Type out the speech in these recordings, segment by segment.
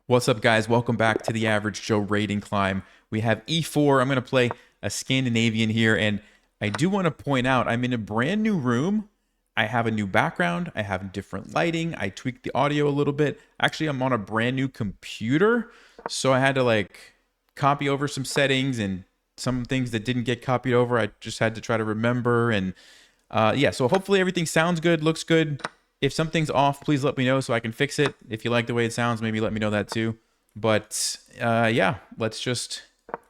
What's up, guys? Welcome back to the Average Joe Rating Climb. We have E4. I'm going to play a Scandinavian here, and I do want to point out I'm in a brand new room. I have a new background. I have different lighting. I tweaked the audio a little bit. Actually, I'm on a brand new computer, so I had to copy over some settings and some things that didn't get copied over. I just had to try to remember, and yeah, so hopefully everything sounds good, looks good. If something's off, please let me know so I can fix it. If you like the way it sounds, maybe let me know that too. But yeah, let's just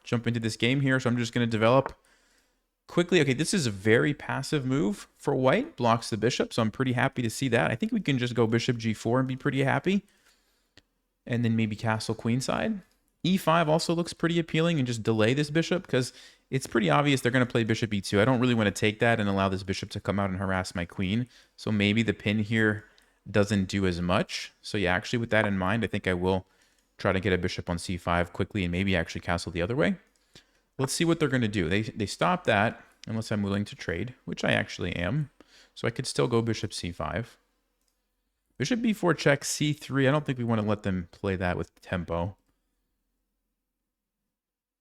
jump into this game here. So I'm just going to develop quickly. Okay, this is a very passive move for white. Blocks the bishop, so I'm pretty happy to see that. I think we can just go bishop g4 and be pretty happy. And then maybe castle queenside. e5 also looks pretty appealing, and just delay this bishop because it's pretty obvious they're going to play bishop e2. I don't really want to take that and allow this bishop to come out and harass my queen. So maybe the pin here doesn't do as much. So yeah, actually with that in mind, I think I will try to get a bishop on c5 quickly and maybe actually castle the other way. Let's see what they're going to do. They stop that unless I'm willing to trade, which I actually am. So I could still go bishop c5. Bishop b4 check c3. I don't think we want to let them play that with tempo.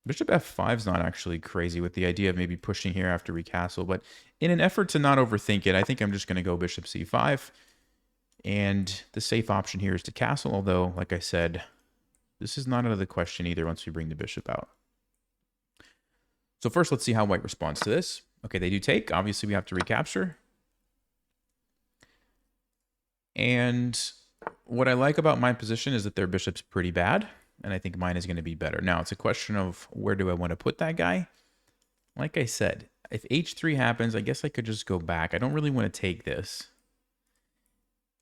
Bishop f5 is not actually crazy with the idea of maybe pushing here after we castle, but in an effort to not overthink it, I think I'm just going to go bishop c5. And the safe option here is to castle, although, like I said, this is not out of the question either once we bring the bishop out. So first, let's see how white responds to this. Okay, they do take. Obviously, we have to recapture. And what I like about my position is that their bishop's pretty bad, and I think mine is going to be better. Now, it's a question of where do I want to put that guy? Like I said, if h3 happens, I guess I could just go back. I don't really want to take this.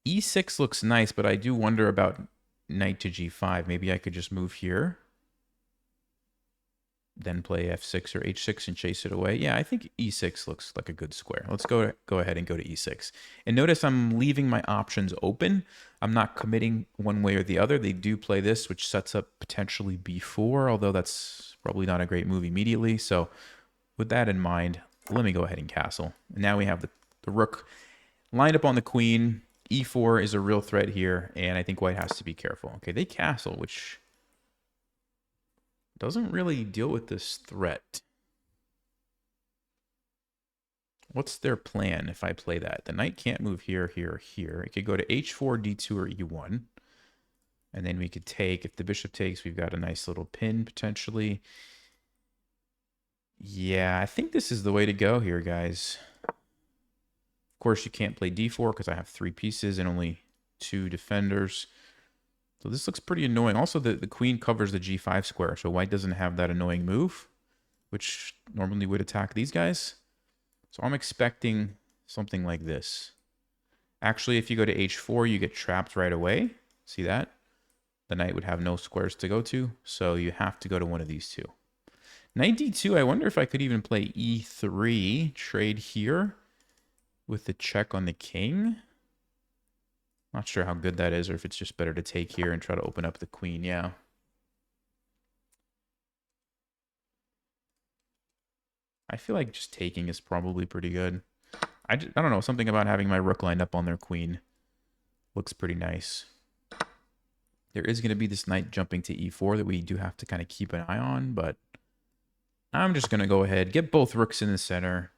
e6 looks nice, but I do wonder about knight to g5. Maybe I could just move here, then play f6 or h6 and chase it away. Yeah, I think e6 looks like a good square. Let's go ahead and go to e6. And notice I'm leaving my options open. I'm not committing one way or the other. They do play this, which sets up potentially b4, although that's probably not a great move immediately. So with that in mind, let me go ahead and castle. And now we have the rook lined up on the queen. e4 is a real threat here, and I think white has to be careful. Okay, they castle, which doesn't really deal with this threat. What's their plan if I play that? The knight can't move here, here, here. It could go to h4, d2, or e1. And then we could take, if the bishop takes, we've got a nice little pin potentially. Yeah, I think this is the way to go here, guys. Of course, you can't play d4 because I have 3 pieces and only 2 defenders. So this looks pretty annoying. Also, the queen covers the g5 square, so white doesn't have that annoying move, which normally would attack these guys. So I'm expecting something like this. Actually, if you go to h4, you get trapped right away. See that? The knight would have no squares to go to, so you have to go to one of these two. Knight d2, I wonder if I could even play e3, trade here with the check on the king. Not sure how good that is, or if it's just better to take here and try to open up the queen. Yeah. I feel like just taking is probably pretty good. I don't know. Something about having my rook lined up on their queen looks pretty nice. There is going to be this knight jumping to e4 that we do have to kind of keep an eye on, but I'm just going to go ahead, get both rooks in the center,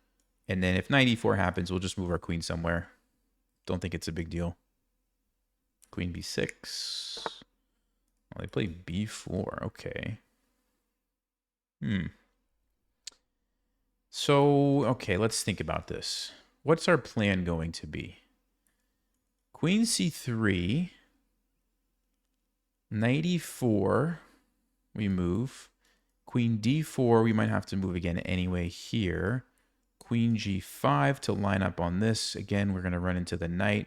and then if knight e4 happens, we'll just move our queen somewhere. Don't think it's a big deal. Queen b6. Oh, they play b4. Okay. So, okay, let's think about this. What's our plan going to be? Queen c3. Knight e4. We move. Queen d4. We might have to move again anyway here. Queen g5 to line up on this. Again, we're going to run into the knight.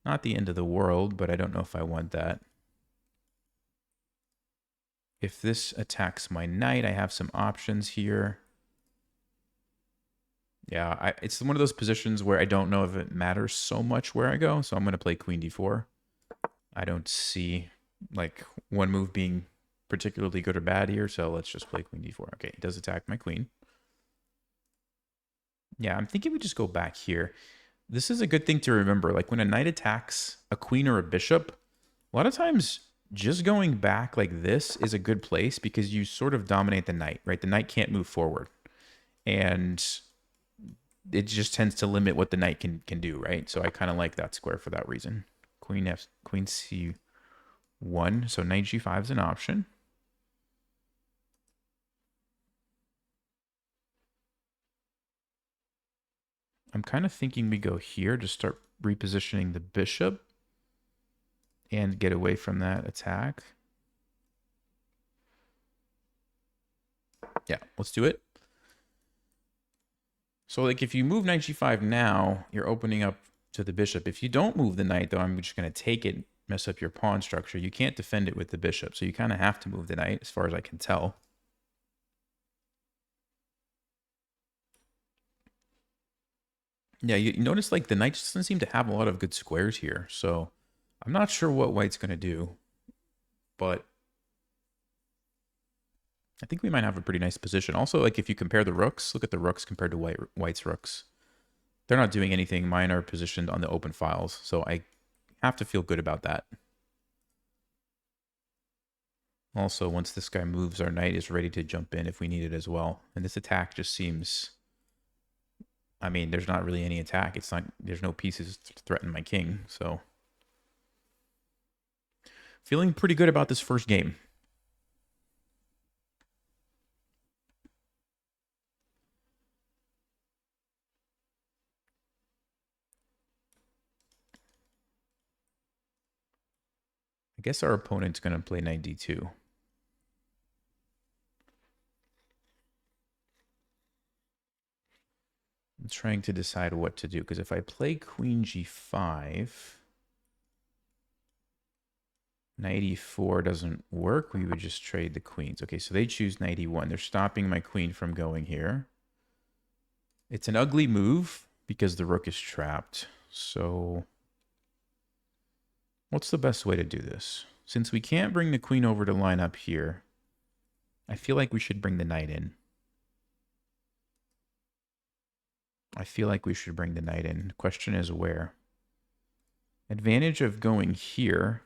Not the end of the world, but I don't know if I want that. If this attacks my knight, I have some options here. Yeah, it's one of those positions where I don't know if it matters so much where I go, so I'm going to play queen d4. I don't see like one move being particularly good or bad here, so let's just play queen d4. Okay, it does attack my queen. Yeah, I'm thinking we just go back here. This is a good thing to remember. Like when a knight attacks a queen or a bishop, a lot of times just going back like this is a good place because you sort of dominate the knight, right? The knight can't move forward. And it just tends to limit what the knight can do, right? So I kind of like that square for that reason. Queen C1. So knight G5 is an option. I'm kind of thinking we go here to start repositioning the bishop and get away from that attack. Yeah, let's do it. So like if you move knight G5 now, you're opening up to the bishop. If you don't move the knight, though, I'm just going to take it, mess up your pawn structure. You can't defend it with the bishop, so you kind of have to move the knight as far as I can tell. Yeah, you notice like the knight just doesn't seem to have a lot of good squares here. So I'm not sure what white's going to do, but I think we might have a pretty nice position. Also, like if you compare the rooks, look at the rooks compared to white's rooks. They're not doing anything. Mine are positioned on the open files, so I have to feel good about that. Also, once this guy moves, our knight is ready to jump in if we need it as well. And this attack just seems... I mean, there's not really any attack. It's not... There's no pieces to threaten my king, so... Feeling pretty good about this first game. I guess our opponent's going to play knight d2. I'm trying to decide what to do, because if I play queen g5, knight e4 doesn't work. We would just trade the queens. Okay, so they choose knight e1. They're stopping my queen from going here. It's an ugly move because the rook is trapped. So what's the best way to do this? Since we can't bring the queen over to line up here, I feel like we should bring the knight in. I feel like we should bring the knight in. The question is where? Advantage of going here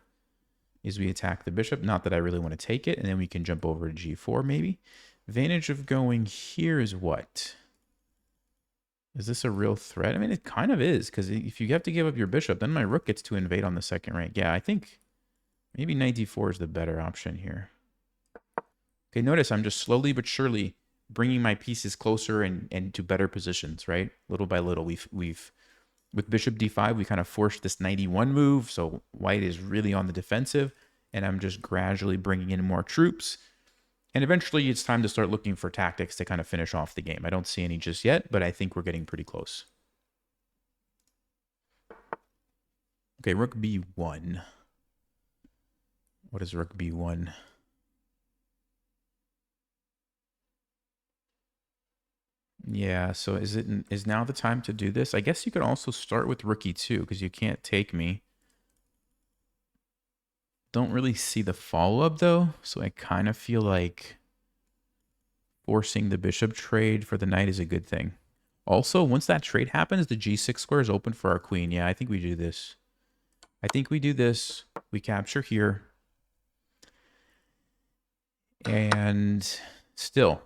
is we attack the bishop. Not that I really want to take it. And then we can jump over to g4 maybe. Advantage of going here is what? Is this a real threat? I mean, it kind of is. Because if you have to give up your bishop, then my rook gets to invade on the second rank. Yeah, I think maybe knight d4 is the better option here. Okay, notice I'm just slowly but surely bringing my pieces closer and to better positions, right? Little by little, we've with bishop d5, we kind of forced this knight e1 move, so white is really on the defensive, and I'm just gradually bringing in more troops. And eventually, it's time to start looking for tactics to kind of finish off the game. I don't see any just yet, but I think we're getting pretty close. Okay, rook b1. What is rook b1? Yeah, so is now the time to do this? I guess you could also start with rook e2 because you can't take me. Don't really see the follow-up though, so I kind of feel like forcing the bishop trade for the knight is a good thing. Also, once that trade happens, the g6 square is open for our queen. Yeah, I think we do this. I think we do this. We capture here. And still,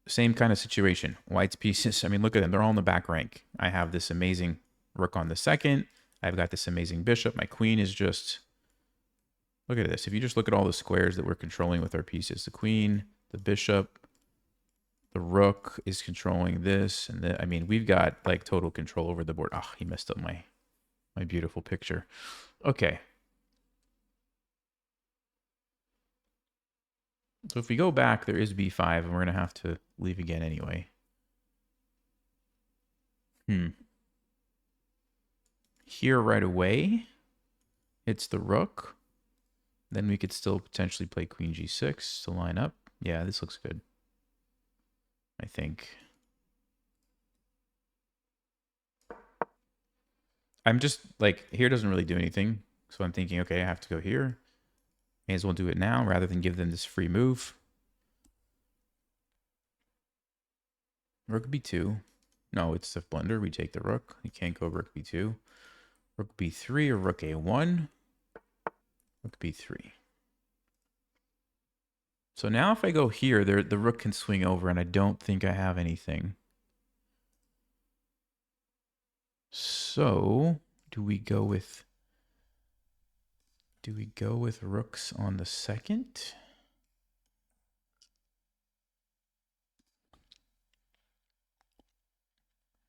same kind of situation. White's pieces, I mean, look at them. They're all in the back rank. I have this amazing rook on the second. I've got this amazing bishop. My queen is just... Look at this. If you just look at all the squares that we're controlling with our pieces, the queen, the bishop, the rook is controlling this. And I mean, we've got like total control over the board. Oh, he messed up my beautiful picture. Okay. So if we go back, there is b5, and we're going to have to leave again anyway. Here right away, it's the rook. Then we could still potentially play queen g6 to line up. Yeah, this looks good, I think. I'm just, like, here doesn't really do anything. So I'm thinking, okay, I have to go here. May as well do it now rather than give them this free move. Rook b2. No, it's a blunder. We take the rook. You can't go rook b2. Rook b3 or rook a1. Rook b3. So now if I go here, the rook can swing over, and I don't think I have anything. So do we go with rooks on the second?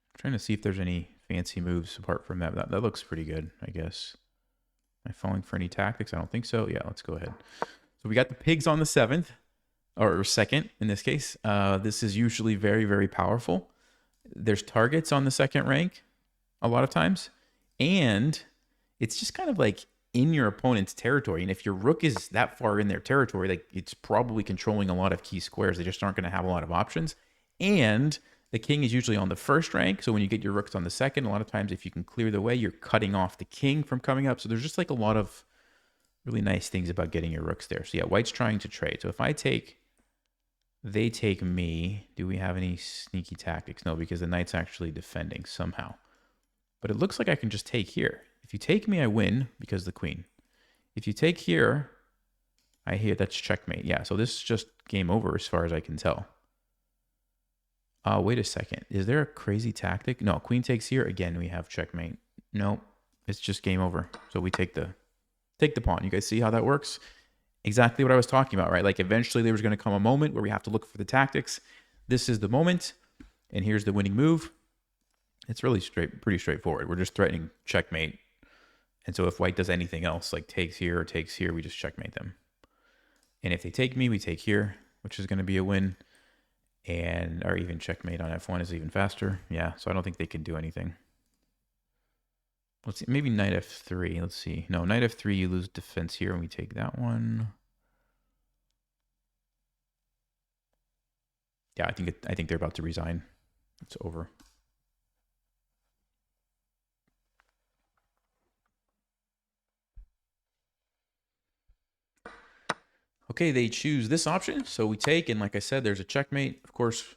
I'm trying to see if there's any fancy moves apart from that. That looks pretty good, I guess. Am I falling for any tactics? I don't think so. Yeah, let's go ahead. So we got the pigs on the 7th, or 2nd in this case. This is usually very, very powerful. There's targets on the 2nd rank a lot of times, and it's just kind of like in your opponent's territory. And if your rook is that far in their territory, like it's probably controlling a lot of key squares. They just aren't going to have a lot of options. And the king is usually on the 1st rank. So when you get your rooks on the 2nd, a lot of times if you can clear the way, you're cutting off the king from coming up. So there's just like a lot of really nice things about getting your rooks there. So yeah, white's trying to trade. So if I take, they take me, do we have any sneaky tactics? No, because the knight's actually defending somehow. But it looks like I can just take here. If you take me, I win because of the queen. If you take here, I hear that's checkmate. Yeah, so this is just game over as far as I can tell. Wait a second. Is there a crazy tactic? No, queen takes here. Again, we have checkmate. No, it's just game over. So we take the pawn. You guys see how that works? Exactly what I was talking about, right? Like eventually there was going to come a moment where we have to look for the tactics. This is the moment, and here's the winning move. It's really pretty straightforward. We're just threatening checkmate. And so if white does anything else, like takes here or takes here, we just checkmate them. And if they take me, we take here, which is going to be a win. And or even checkmate on f1 is even faster. Yeah, so I don't think they can do anything. Let's see, maybe knight f3. Let's see. No, knight f3, you lose defense here, and we take that one. Yeah, I think they're about to resign. It's over. Okay, they choose this option, so we take, and like I said, there's a checkmate. Of course,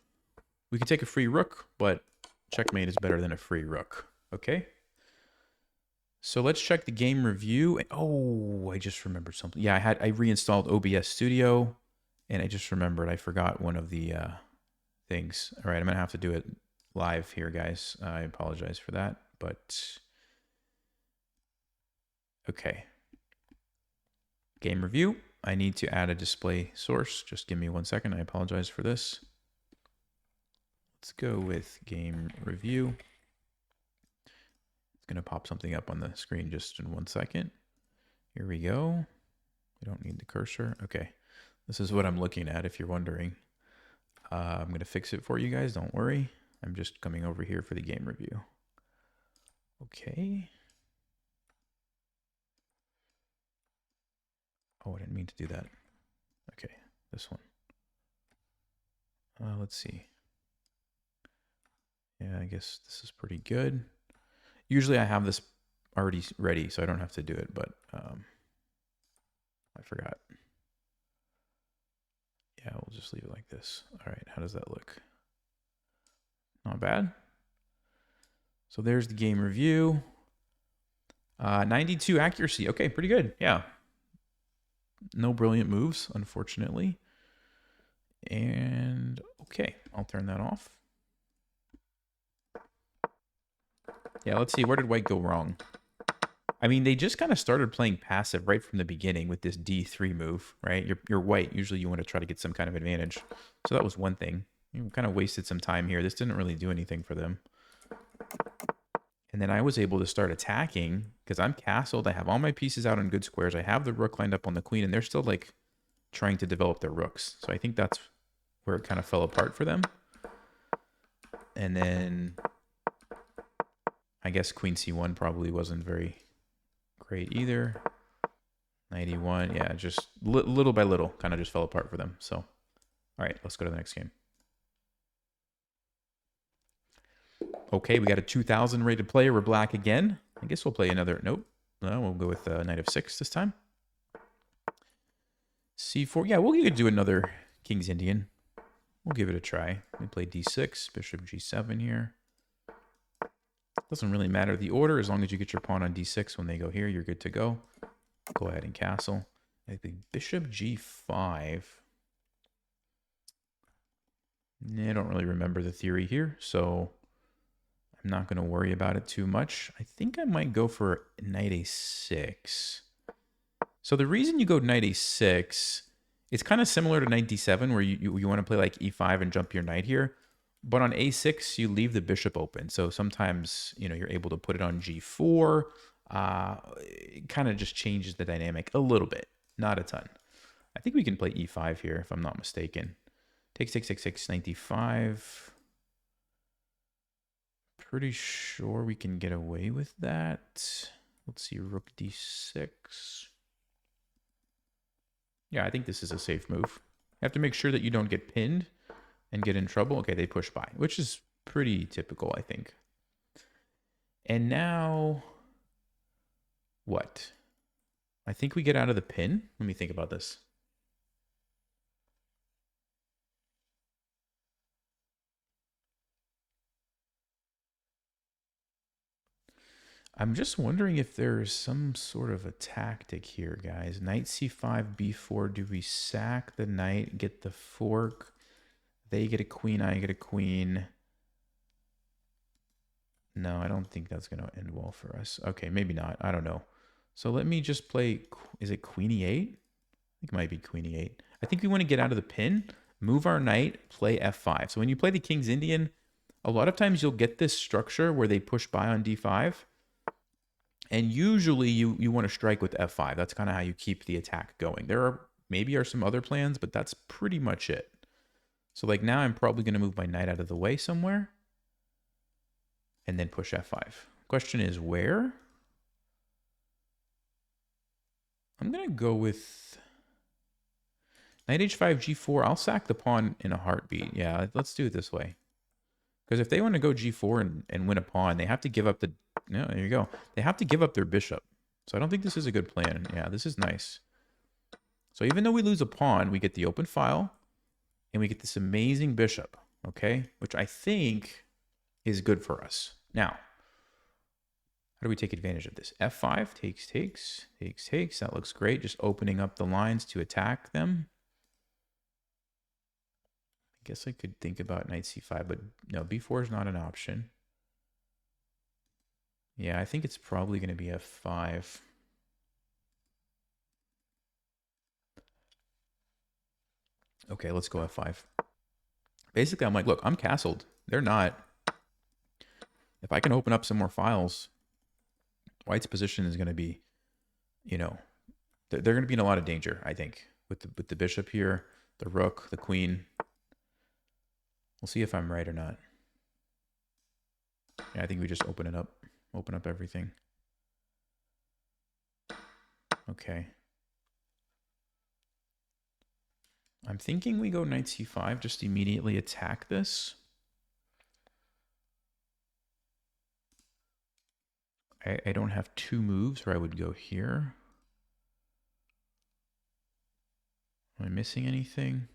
we can take a free rook, but checkmate is better than a free rook. Okay. So let's check the game review. Oh, I just remembered something. Yeah, I reinstalled OBS Studio, and I just remembered I forgot one of the things. All right, I'm gonna have to do it live here, guys. I apologize for that, but okay. Game review. I need to add a display source. Just give me 1 second. I apologize for this. Let's go with game review. It's going to pop something up on the screen just in 1 second. Here we go. We don't need the cursor. Okay. This is what I'm looking at if you're wondering. I'm going to fix it for you guys. Don't worry. I'm just coming over here for the game review. Okay. Oh, I didn't mean to do that. Okay, this one. Let's see. Yeah, I guess this is pretty good. Usually I have this already ready, so I don't have to do it, but I forgot. Yeah, we'll just leave it like this. All right, how does that look? Not bad. So there's the game review. 92 accuracy. Okay, pretty good. Yeah. No brilliant moves, unfortunately. And okay, I'll turn that off. Yeah, let's see. Where did white go wrong? I mean, they just kind of started playing passive right from the beginning with this D3 move, right? You're white. Usually you want to try to get some kind of advantage. So that was one thing. You kind of wasted some time here. This didn't really do anything for them. And then I was able to start attacking because I'm castled. I have all my pieces out on good squares. I have the rook lined up on the queen, and they're still like trying to develop their rooks. So I think that's where it kind of fell apart for them. And then I guess queen c1 probably wasn't very great either. 91, yeah, just little by little kind of just fell apart for them. So, all right, let's go to the next game. Okay, we got a 2000 rated player. We're black again. I guess we'll play another. Nope. No, we'll go with knight of 6 this time. c4. Yeah, we'll do another King's Indian. We'll give it a try. We play d6, bishop g7 here. Doesn't really matter the order. As long as you get your pawn on d6 when they go here, you're good to go. Go ahead and castle. I think bishop g5. I don't really remember the theory here, so I'm not going to worry about it too much. I think I might go for knight a6. So the reason you go knight a6, it's kind of similar to knight d7, where you want to play like e5 and jump your knight here. But on a6, you leave the bishop open. So sometimes, you're able to put it on g4. It kind of just changes the dynamic a little bit, not a ton. I think we can play e5 here, if I'm not mistaken. Take 6, knight d5. Pretty sure we can get away with that. Let's see, rook d6. Yeah, I think this is a safe move. You have to make sure that you don't get pinned and get in trouble. Okay, they push by, which is pretty typical, I think. And now, what? I think we get out of the pin. Let me think about this. I'm just wondering if there's some sort of a tactic here, guys. Knight c5, b4. Do we sack the knight, get the fork? They get a queen, I get a queen. No, I don't think that's going to end well for us. Okay, maybe not. I don't know. So let me just play, is it queen e8? I think it might be queen e8. I think we want to get out of the pin, move our knight, play f5. So when you play the King's Indian, a lot of times you'll get this structure where they push by on d5. And usually you want to strike with f5. That's kind of how you keep the attack going. There are maybe some other plans, but that's pretty much it. So like now I'm probably going to move my knight out of the way somewhere and then push f5. Question is where? I'm going to go with knight h5, g4. I'll sack the pawn in a heartbeat. Yeah, let's do it this way. Because if they want to go g4 and win a pawn, they have to give up the... No, there you go. They have to give up their bishop. So I don't think this is a good plan. Yeah, this is nice. So even though we lose a pawn, we get the open file, and we get this amazing bishop, okay? Which I think is good for us. Now, how do we take advantage of this? f5, takes. That looks great. Just opening up the lines to attack them. I guess I could think about knight c5, but no, b4 is not an option. Yeah, I think it's probably going to be f5. Okay, let's go f5. Basically, I'm like, look, I'm castled. They're not. If I can open up some more files, White's position is going to be, they're going to be in a lot of danger, I think, with the bishop here, the rook, the queen. We'll see if I'm right or not. Yeah, I think we just open up everything. Okay. I'm thinking we go knight c5, just immediately attack this. I don't have two moves where I would go here. Am I missing anything?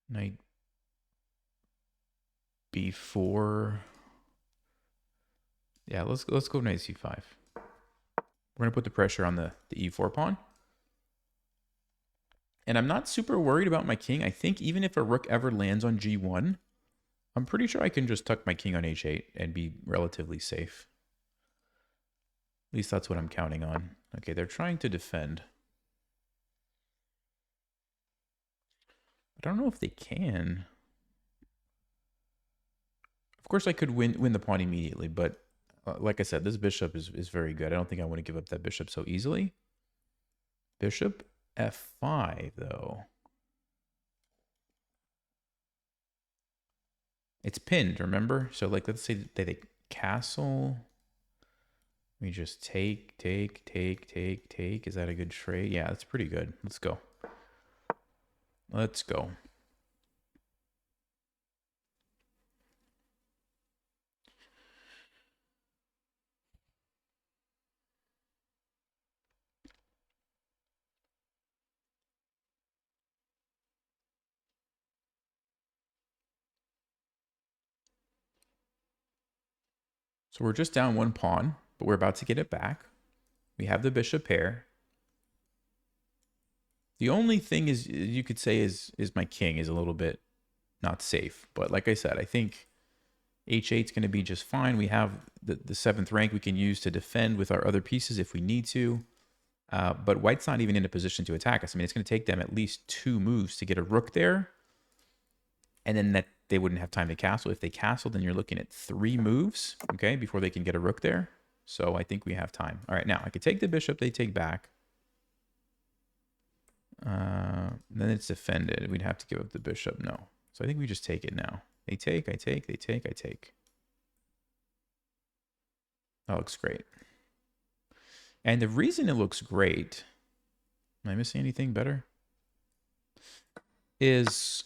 Knight b4. Yeah, let's go knight c5. We're going to put the pressure on the e4 pawn. And I'm not super worried about my king. I think even if a rook ever lands on g1, I'm pretty sure I can just tuck my king on h8 and be relatively safe. At least that's what I'm counting on. Okay, they're trying to defend. I don't know if they can. Of course, I could win the pawn immediately, but like I said, this bishop is very good. I don't think I want to give up that bishop so easily. Bishop f5, though. It's pinned, remember? So, like, let's say they castle. We just take. Is that a good trade? Yeah, that's pretty good. Let's go. Let's go. So we're just down one pawn, but we're about to get it back. We have the bishop pair. The only thing is you could say is my king is a little bit not safe. But like I said, I think h8 is going to be just fine. We have the 7th rank we can use to defend with our other pieces if we need to. But white's not even in a position to attack us. I mean, it's going to take them at least 2 moves to get a rook there. And then that they wouldn't have time to castle. If they castle, then you're looking at 3 moves, okay, before they can get a rook there. So I think we have time. All right, now I could take the bishop, they take back. Then it's defended. We'd have to give up the bishop. No. So I think we just take it now. They take, I take, they take, I take. That looks great. And the reason it looks great, am I missing anything better? Is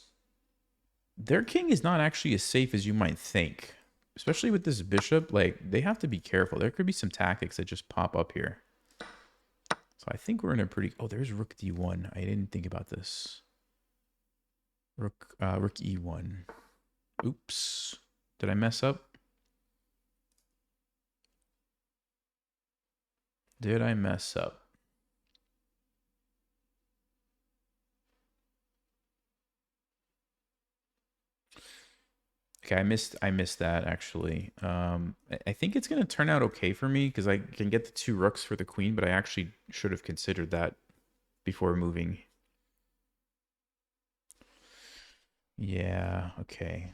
their king is not actually as safe as you might think. Especially with this bishop, like, they have to be careful. There could be some tactics that just pop up here. So I think we're in a pretty... Oh, there's rook d1. I didn't think about this. Rook e1. Oops. Did I mess up? Did I mess up? Okay, I missed that actually. I think it's gonna turn out okay for me because I can get the 2 rooks for the queen, but I actually should have considered that before moving. Yeah, okay.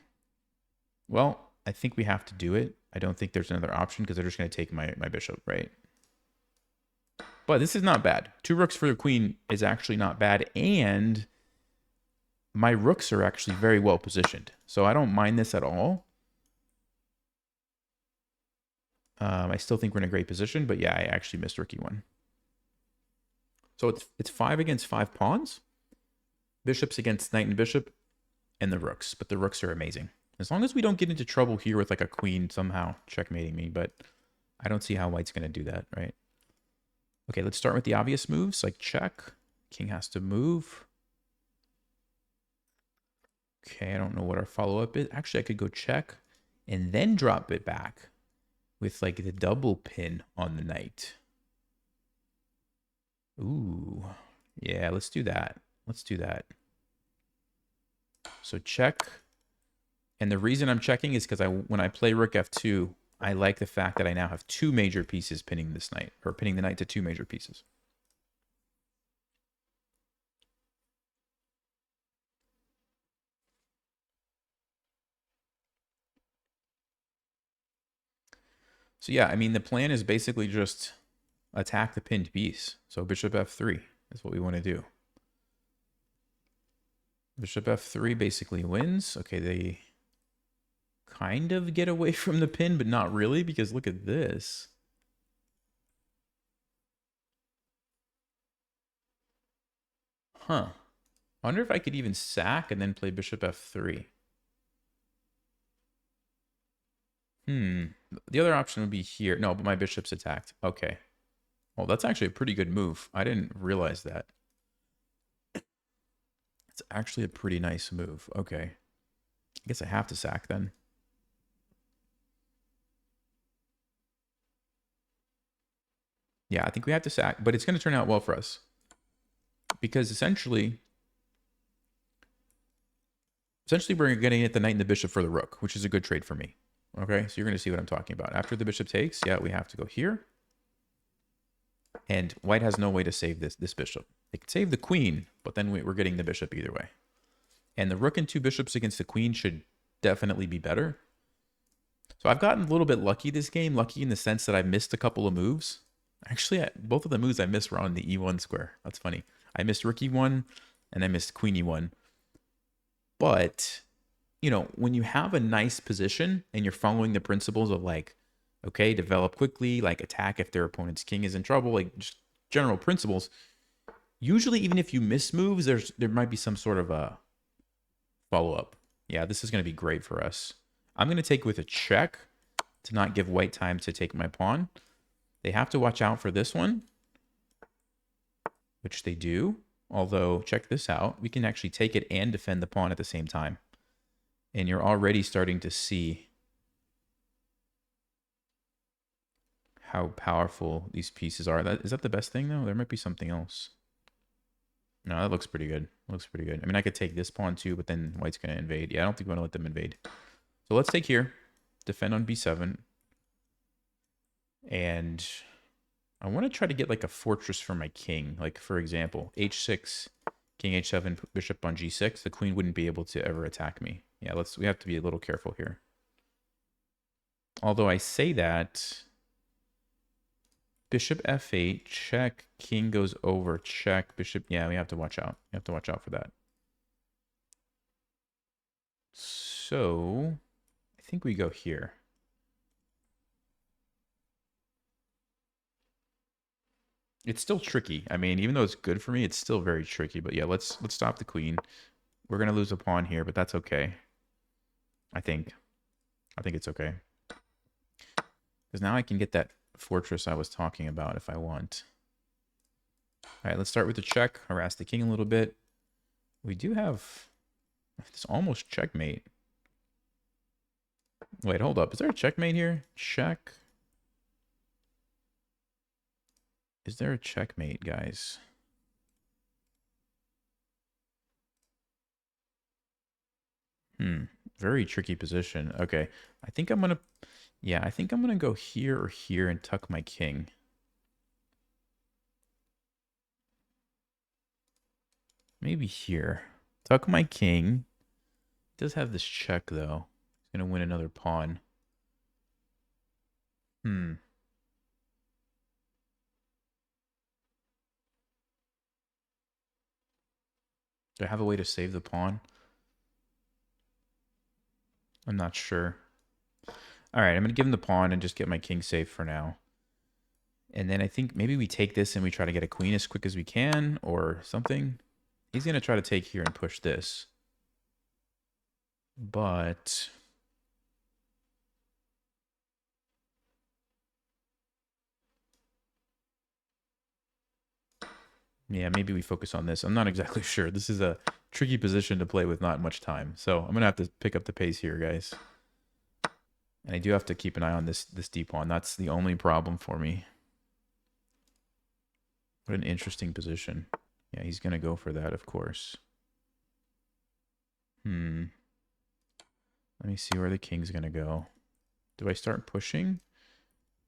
Well, I think we have to do it. I don't think there's another option because they're just gonna take my bishop, right? But this is not bad. 2 rooks for the queen is actually not bad, and my rooks are actually very well positioned. So I don't mind this at all. I still think we're in a great position, but yeah, I actually missed rook e1. So it's 5 against 5 pawns. Bishops against knight and bishop, and the rooks. But the rooks are amazing. As long as we don't get into trouble here with like a queen somehow checkmating me, but I don't see how white's going to do that, right? Okay, let's start with the obvious moves, like check. King has to move. Okay, I don't know what our follow-up is. Actually, I could go check and then drop it back with like the double pin on the knight. Ooh, yeah, let's do that. Let's do that. So check. And the reason I'm checking is because when I play rook f2, I like the fact that I now have 2 major pieces pinning this knight, or pinning the knight to 2 major pieces. So yeah, I mean, the plan is basically just attack the pinned piece. So bishop f3 is what we want to do. Bishop f3 basically wins. Okay, they kind of get away from the pin, but not really, because look at this. Huh. I wonder if I could even sack and then play bishop f3. The other option would be here. No, but my bishop's attacked. Okay. Well, that's actually a pretty good move. I didn't realize that. It's actually a pretty nice move. Okay. I guess I have to sack then. Yeah, I think we have to sack, but it's going to turn out well for us. Because essentially we're getting at the knight and the bishop for the rook, which is a good trade for me. Okay, so you're going to see what I'm talking about. After the bishop takes, yeah, we have to go here. And white has no way to save this bishop. They can save the queen, but then we're getting the bishop either way. And the rook and 2 bishops against the queen should definitely be better. So I've gotten a little bit lucky this game. Lucky in the sense that I missed a couple of moves. Actually, both of the moves I missed were on the e1 square. That's funny. I missed rook e1 and I missed queen e1. But, you know, when you have a nice position and you're following the principles of like, okay, develop quickly, like attack if their opponent's king is in trouble, like just general principles. Usually, even if you miss moves, there might be some sort of a follow-up. Yeah, this is going to be great for us. I'm going to take with a check to not give white time to take my pawn. They have to watch out for this one, which they do. Although, check this out. We can actually take it and defend the pawn at the same time. And you're already starting to see how powerful these pieces are. Is that the best thing, though? There might be something else. No, that looks pretty good. Looks pretty good. I mean, I could take this pawn too, but then white's going to invade. Yeah, I don't think we want to let them invade. So let's take here. Defend on b7. And I want to try to get like a fortress for my king. Like, for example, h6, king h7, bishop on g6. The queen wouldn't be able to ever attack me. Yeah, we have to be a little careful here. Although I say that, bishop f8, check, king goes over, check, bishop. Yeah, we have to watch out. We have to watch out for that. So I think we go here. It's still tricky. I mean, even though it's good for me, it's still very tricky. But yeah, let's stop the queen. We're gonna lose a pawn here, but that's okay. I think it's okay. Because now I can get that fortress I was talking about if I want. All right, let's start with the check. Harass the king a little bit. We do have this almost checkmate. Wait, hold up. Is there a checkmate here? Check. Is there a checkmate, guys? Very tricky position. Okay. I think I'm going to... Yeah, I think I'm going to go here or here and tuck my king. Maybe here. Tuck my king. It does have this check, though. He's going to win another pawn. Do I have a way to save the pawn? I'm not sure. All right, I'm going to give him the pawn and just get my king safe for now. And then I think maybe we take this and we try to get a queen as quick as we can or something. He's going to try to take here and push this. But... yeah, maybe we focus on this. I'm not exactly sure. This is a tricky position to play with not much time. So I'm going to have to pick up the pace here, guys. And I do have to keep an eye on this d pawn. That's the only problem for me. What an interesting position. Yeah, he's going to go for that, of course. Let me see where the king's going to go. Do I start pushing?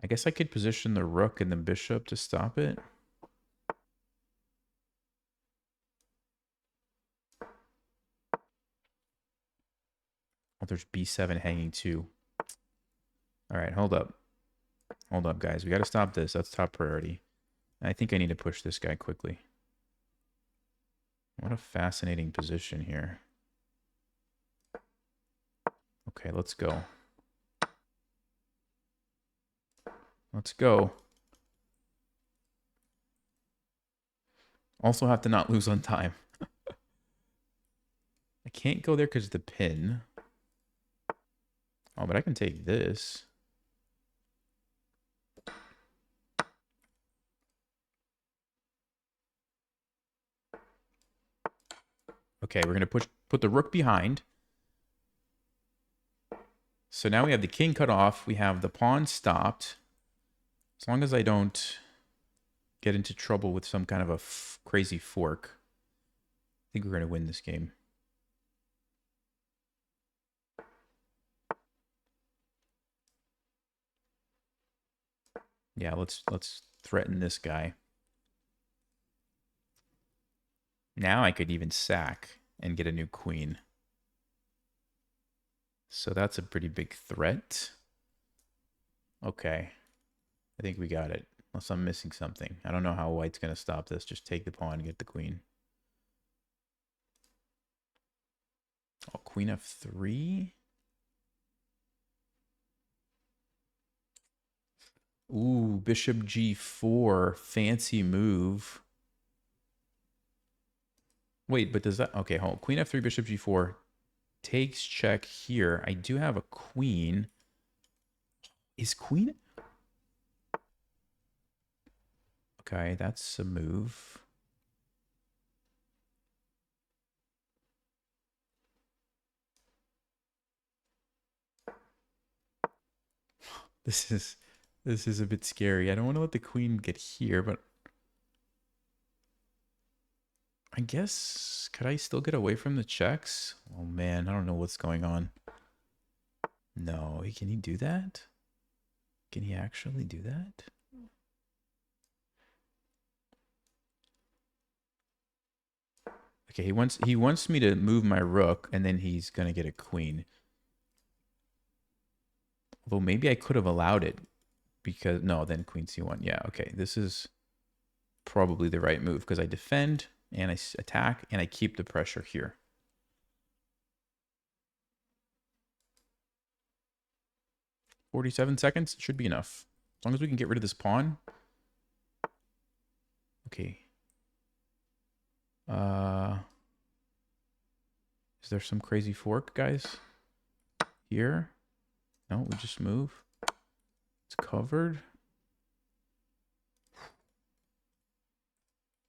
I guess I could position the rook and the bishop to stop it. Oh, there's b7 hanging too. All right, hold up. Hold up, guys. We got to stop this. That's top priority. I think I need to push this guy quickly. What a fascinating position here. Okay, let's go. Let's go. Also have to not lose on time. I can't go there because of the pin. Oh, but I can take this. Okay, we're going to put the rook behind. So now we have the king cut off. We have the pawn stopped. As long as I don't get into trouble with some kind of a crazy fork, I think we're going to win this game. Yeah, let's threaten this guy. Now I could even sack and get a new queen. So that's a pretty big threat. Okay. I think we got it. Unless I'm missing something. I don't know how white's going to stop this. Just take the pawn and get the queen. Oh, queen f3? Ooh, bishop g4. Fancy move. Wait, but does that... okay, hold on. Queen f3, bishop g4. Takes check here. I do have a queen. Is queen... okay, that's a move. This is a bit scary. I don't want to let the queen get here, but... I guess, could I still get away from the checks? Oh man, I don't know what's going on. No, can he do that? Can he actually do that? Okay, he wants me to move my rook, and then he's gonna get a queen. Although maybe I could have allowed it because no, then queen c1. Yeah, okay, this is probably the right move because I defend and I attack and I keep the pressure here. $47 should be enough as long as we can get rid of this pawn. Okay. Is there some crazy fork, guys? Here? No, we just move. It's covered.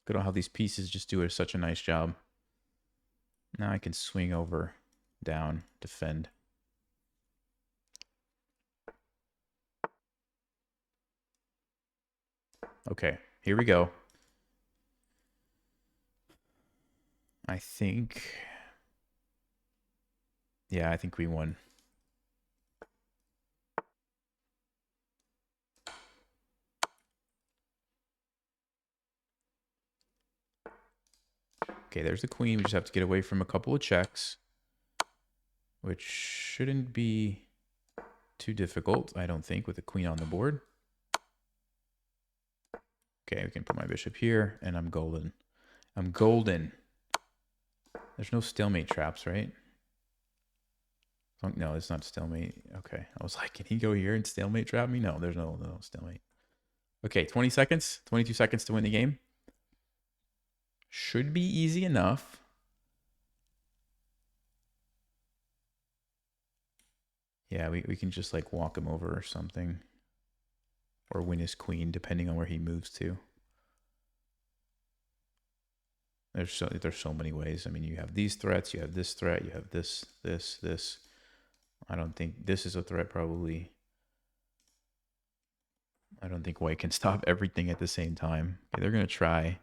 Look at how these pieces just do such a nice job. Now I can swing over, down, defend. Okay, here we go. I think... Yeah, I think we won. Okay, there's the queen. We just have to get away from a couple of checks, which shouldn't be too difficult, I don't think, with the queen on the board. Okay, we can put my bishop here, and I'm golden. I'm golden. There's no stalemate traps, right? No, it's not stalemate. Okay, I was like, can he go here and stalemate trap me? No, there's no stalemate. Okay, 20 seconds, 22 seconds to win the game. Should be easy enough. Yeah, we can just like walk him over or something. Or win his queen, depending on where he moves to. There's so many ways. I mean, you have these threats, you have this threat, you have this. I don't think this is a threat, probably. I don't think white can stop everything at the same time. Okay, they're going to try.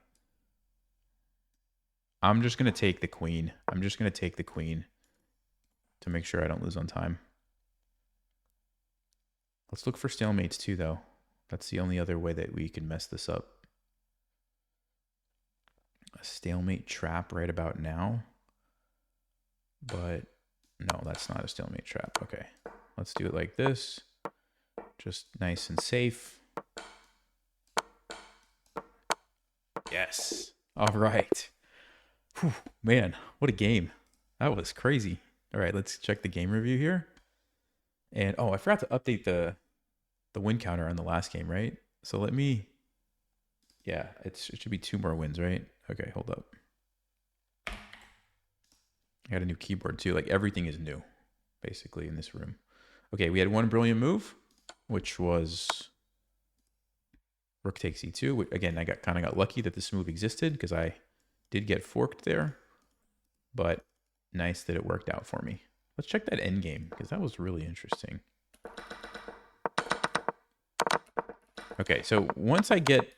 I'm just going to take the queen. I'm just going to take the queen to make sure I don't lose on time. Let's look for stalemates too, though. That's the only other way that we can mess this up. A stalemate trap right about now. But no, that's not a stalemate trap. Okay, let's do it like this. Just nice and safe. Yes. All right. Whew, man, what a game. That was crazy. All right, let's check the game review here. And oh, I forgot to update the win counter on the last game, right? So let me, yeah, it should be 2 more wins, right? Okay, hold up. I got a new keyboard too. Like everything is new, basically, in this room. Okay, we had one brilliant move, which was rook takes e2. Again, I kind of got lucky that this move existed because I did get forked there, but nice that it worked out for me. Let's check that endgame because that was really interesting. Okay, so once I get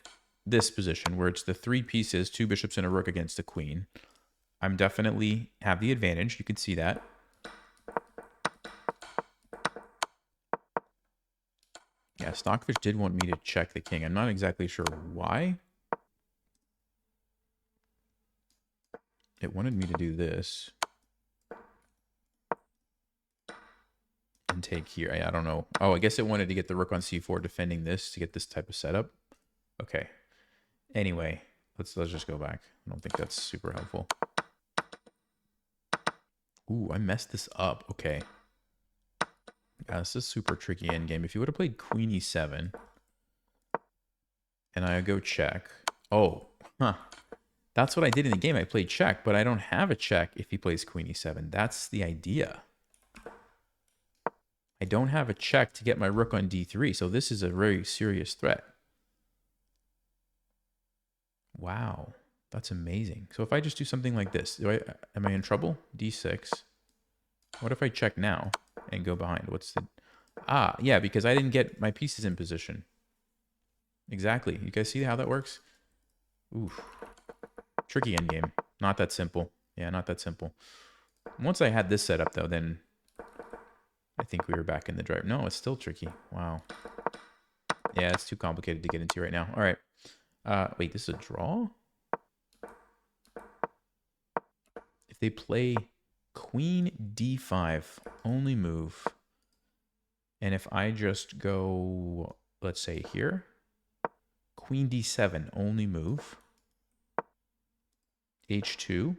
this position where it's the 3 pieces, 2 bishops and a rook against the queen, I'm definitely have the advantage. You can see that. Yeah, Stockfish did want me to check the king. I'm not exactly sure why. It wanted me to do this. And take here. I don't know. Oh, I guess it wanted to get the rook on c4 defending this to get this type of setup. Okay. Anyway, let's just go back. I don't think that's super helpful. Ooh, I messed this up. Okay. Yeah, this is super tricky endgame. If you would have played queen e7 and I go check. Oh, huh. That's what I did in the game. I played check, but I don't have a check if he plays queen e7. That's the idea. I don't have a check to get my rook on d3, so this is a very serious threat. Wow, that's amazing. So if I just do something like this, am I in trouble? d6. What if I check now and go behind? What's the... Ah, yeah, because I didn't get my pieces in position. Exactly. You guys see how that works? Oof. Tricky endgame. Not that simple. Yeah, not that simple. Once I had this set up, though, then I think we were back in the drive. No, it's still tricky. Wow. Yeah, it's too complicated to get into right now. All right. Wait, this is a draw? If they play queen d5, only move. And if I just go, let's say here, queen d7, only move. h2.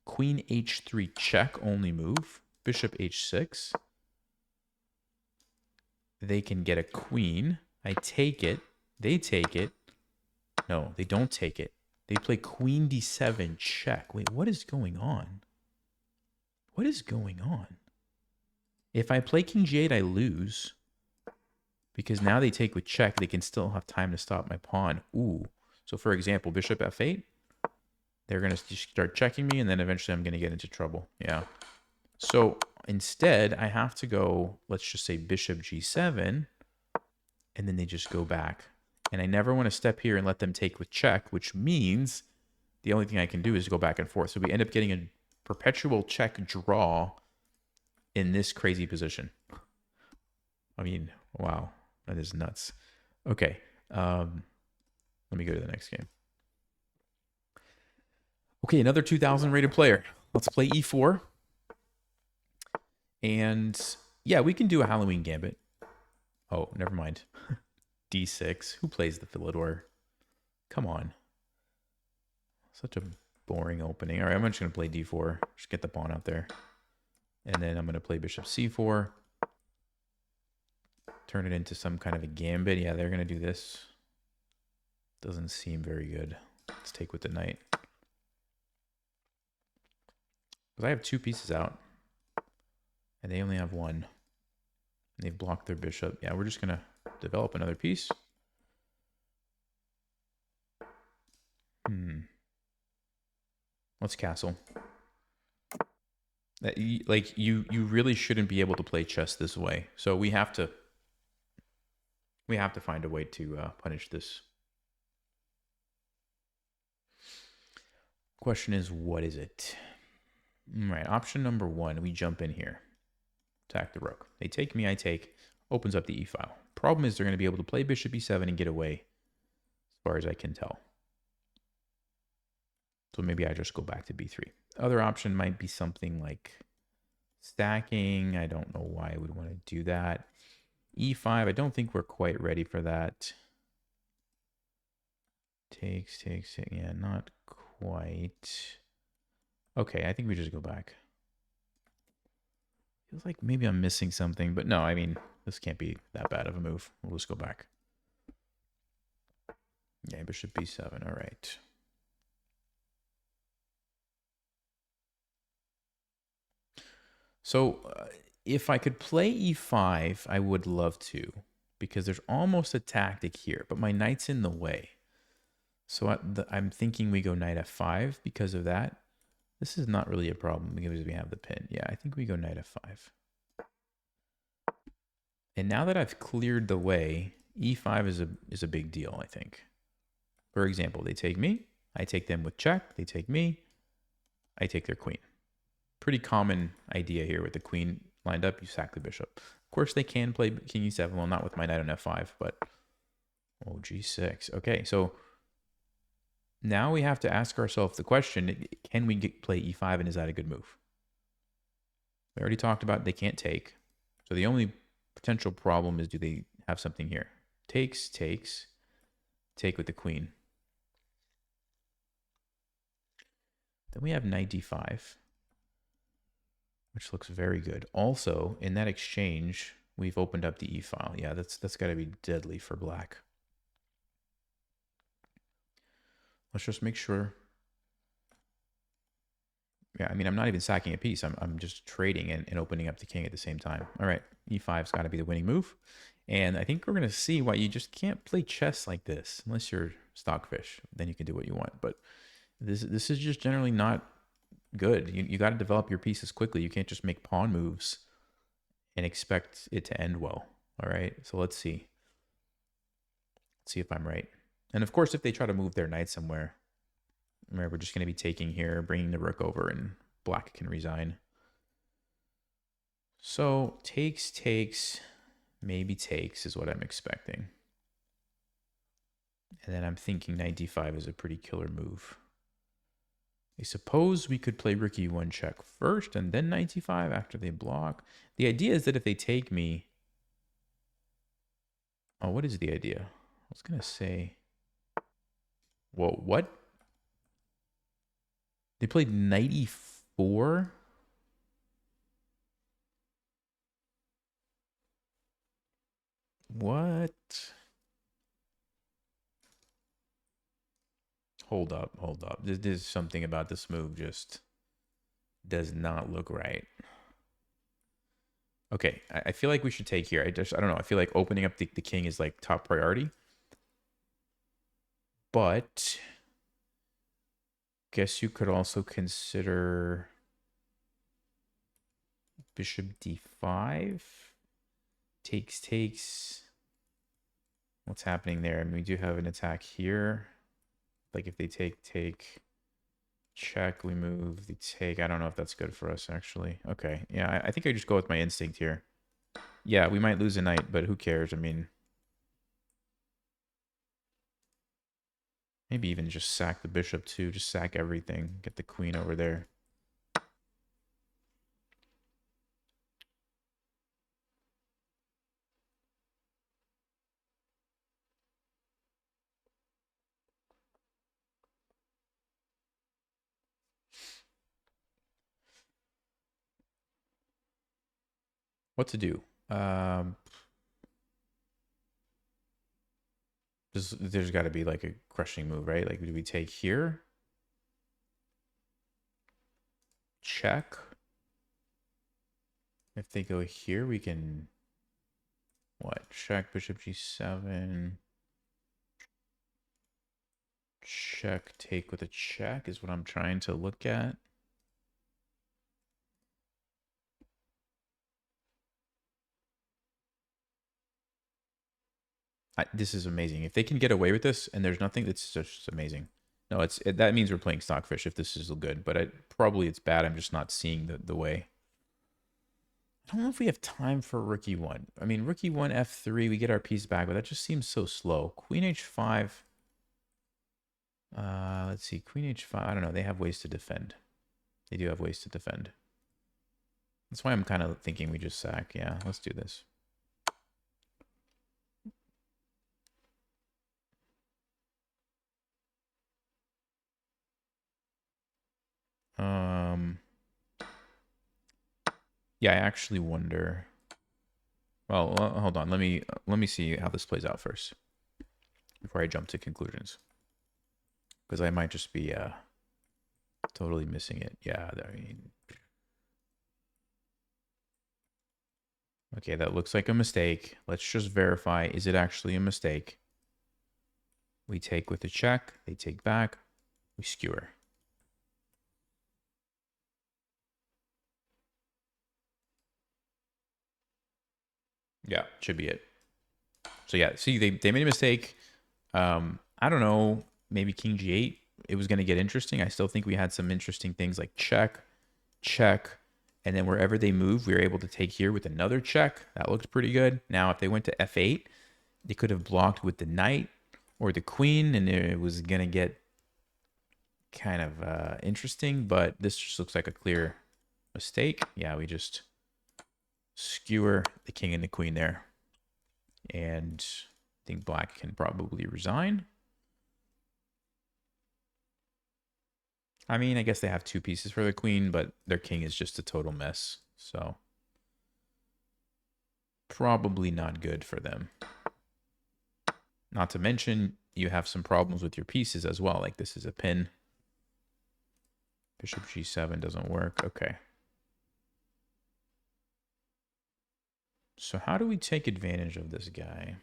Queen h3, check, only move. Bishop h6. They can get a queen. I take it. They take it. No, they don't take it. They play queen d7, check. Wait, what is going on? What is going on? If I play king g8, I lose. Because now they take with check. They can still have time to stop my pawn. Ooh. So for example, bishop f8. They're going to start checking me, and then eventually I'm going to get into trouble. Yeah. So instead, I have to go, let's just say bishop g7, and then they just go back. And I never want to step here and let them take with check, which means the only thing I can do is go back and forth. So we end up getting a perpetual check draw in this crazy position. I mean, wow, that is nuts. Okay, let me go to the next game. Okay, another 2000 rated player. Let's play e4. And yeah, we can do a Halloween gambit. Oh, never mind. d6. Who plays the Philidor? Come on. Such a boring opening. All right, I'm just going to play d4. Just get the pawn out there. And then I'm going to play bishop c4. Turn it into some kind of a gambit. Yeah, they're going to do this. Doesn't seem very good. Let's take with the knight. Because I have two pieces out. And they only have one. And they've blocked their bishop. Yeah, we're just going to develop another piece. Let's castle. Like you really shouldn't be able to play chess this way. So we have to find a way to punish this. Question is, what is it? All right, option number one, we jump in here. Attack the rook. They take me, I take. Opens up the e-file. Problem is they're going to be able to play bishop e7 and get away, as far as I can tell. So maybe I just go back to b3. Other option might be something like stacking. I don't know why I would want to do that. e5, I don't think we're quite ready for that. Takes. Yeah, not quite. Okay, I think we just go back. Feels like maybe I'm missing something, but no, I mean, this can't be that bad of a move. We'll just go back. Yeah, bishop b7, all right. So if I could play e5, I would love to, because there's almost a tactic here, but my knight's in the way. So I'm thinking we go knight f5 because of that. This is not really a problem because we have the pin. Yeah, I think we go knight f5. And now that I've cleared the way, e5 is a big deal, I think. For example, they take me, I take them with check, they take me, I take their queen. Pretty common idea here with the queen lined up, you sack the bishop. Of course, they can play king e7, well, not with my knight on f5, but oh, g6. Okay, so now we have to ask ourselves the question, can we play e5 and is that a good move? We already talked about they can't take. So the only potential problem is, do they have something here? Takes, take with the queen. Then we have knight d5, which looks very good. Also, in that exchange, we've opened up the e-file. Yeah, that's got to be deadly for black. Let's just make sure. Yeah, I mean, I'm not even sacking a piece. I'm just trading and opening up the king at the same time. All right, e5's got to be the winning move. And I think we're going to see why you just can't play chess like this unless you're stockfish. Then you can do what you want. But this is just generally not good. You got to develop your pieces quickly. You can't just make pawn moves and expect it to end well. All right, so let's see. Let's see if I'm right. And of course, if they try to move their knight somewhere, Remember, we're just going to be taking here, bringing the rook over, and black can resign. So takes, maybe takes is what I'm expecting. And then I'm thinking knight d5 is a pretty killer move. I suppose we could play rook e1 check first and then knight d5 after they block. The idea is that if they take me... Oh, what is the idea? I was going to say... Whoa, what? They played knight e4? What? Hold up, hold up. There's something about this move just does not look right. Okay, I feel like we should take here. I don't know. I feel like opening up the king is like top priority. But guess you could also consider bishop d5. Takes. What's happening there? I mean, we do have an attack here. Like if they take, check, we move, they take. I don't know if that's good for us, actually. Okay, yeah, I think I just go with my instinct here. Yeah, we might lose a knight, but who cares? I mean, maybe even just sack the bishop too. Just sack everything. Get the queen over there. What to do? There's got to be like a crushing move, right? Like, do we take here? Check. If they go here, we can... What? Check, bishop g7. Check, take with a check is what I'm trying to look at. This is amazing. If they can get away with this and there's nothing, it's just amazing. No, that means we're playing stockfish if this is good, but probably it's bad. I'm just not seeing the way. I don't know if we have time for rook e1. I mean, rook e1, f3, we get our piece back, but that just seems so slow. Queen h5. Let's see, queen h5. I don't know. They have ways to defend. They do have ways to defend. That's why I'm kind of thinking we just sack. Yeah, let's do this. Yeah, I actually wonder. Well, hold on. Let me see how this plays out first before I jump to conclusions, because I might just be totally missing it. Yeah, I mean, okay, that looks like a mistake. Let's just verify. Is it actually a mistake? We take with a check. They take back. We skewer. Yeah, should be it. So yeah, see, they made a mistake. I don't know, maybe king g8. It was going to get interesting. I still think we had some interesting things like check, check, and then wherever they move, we were able to take here with another check. That looked pretty good. Now, if they went to f8, they could have blocked with the knight or the queen, and it was going to get kind of interesting, but this just looks like a clear mistake. Yeah, we just skewer the king and the queen there. And I think black can probably resign. I mean, I guess they have two pieces for the queen, but their king is just a total mess. So probably not good for them. Not to mention, you have some problems with your pieces as well. Like this is a pin. Bishop g7 doesn't work. Okay. So how do we take advantage of this guy?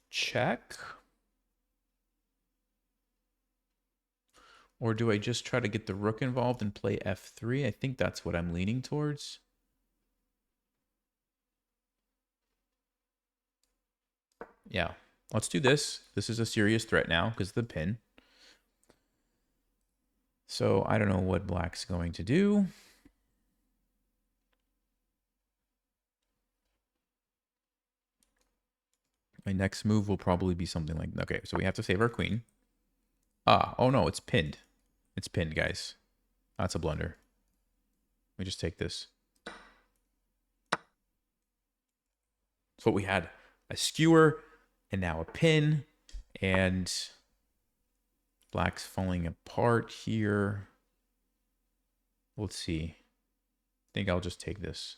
Check. Or do I just try to get the rook involved and play f3? I think that's what I'm leaning towards. Yeah. Let's do this. This is a serious threat now because of the pin. So I don't know what black's going to do. My next move will probably be something like... Okay, so we have to save our queen. Ah, oh no, it's pinned. It's pinned, guys. That's a blunder. Let me just take this. That's what we had. A skewer, and now a pin. And black's falling apart here. Let's see. I think I'll just take this.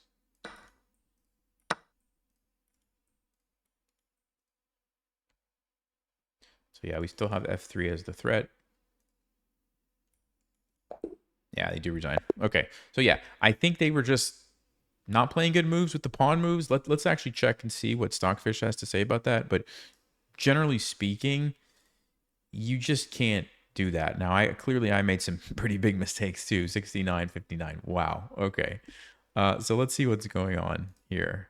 So yeah, we still have f3 as the threat. Yeah, they do resign. Okay, so yeah, I think they were just not playing good moves with the pawn moves. Let's actually check and see what Stockfish has to say about that. But generally speaking, you just can't do that. Now, I made some pretty big mistakes too. 69, 59. Wow. Okay. So let's see what's going on here.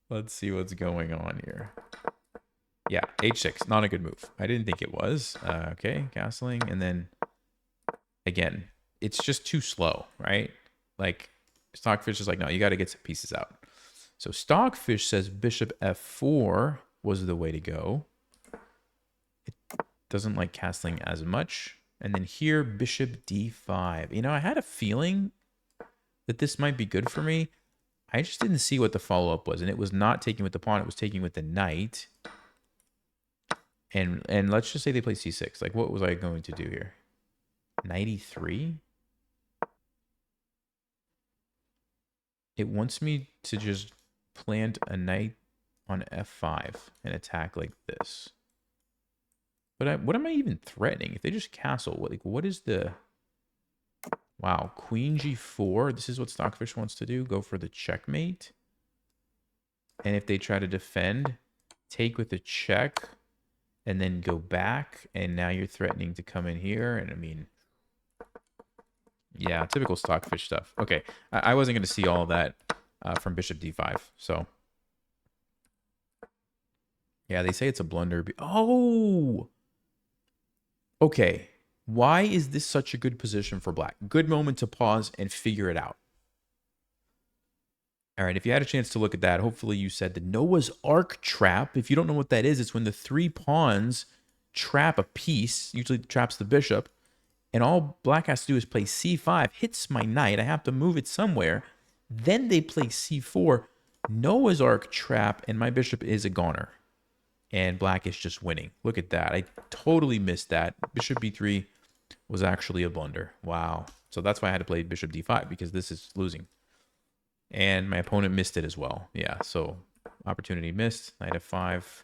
Let's see what's going on here. Yeah, h6, not a good move. I didn't think it was. Okay, castling, and then again, it's just too slow, right? Like Stockfish is like, no, you got to get some pieces out. So Stockfish says bishop f4 was the way to go. It doesn't like castling as much. And then here, bishop d5. You know, I had a feeling that this might be good for me. I just didn't see what the follow-up was. And it was not taking with the pawn. It was taking with the knight. And let's just say they play c6. Like, what was I going to do here? Knight e3? It wants me to just plant a knight on f5 and attack like this. But what am I even threatening? If they just castle, what is the... Wow, queen g4. This is what Stockfish wants to do. Go for the checkmate. And if they try to defend, take with a check, and then go back. And now you're threatening to come in here. And I mean... Yeah, typical Stockfish stuff. Okay, I wasn't going to see all of that from bishop d5. So, yeah, they say it's a blunder. Oh! Okay, why is this such a good position for black? Good moment to pause and figure it out. All right, if you had a chance to look at that, hopefully you said the Noah's Ark trap. If you don't know what that is, it's when the three pawns trap a piece, usually traps the bishop, and all black has to do is play c5, hits my knight. I have to move it somewhere. Then they play c4, Noah's Ark trap, and my bishop is a goner. And black is just winning. Look at that. I totally missed that. Bishop b3 was actually a blunder. Wow. So that's why I had to play bishop d5, because this is losing. And my opponent missed it as well. Yeah, so opportunity missed. Knight f5.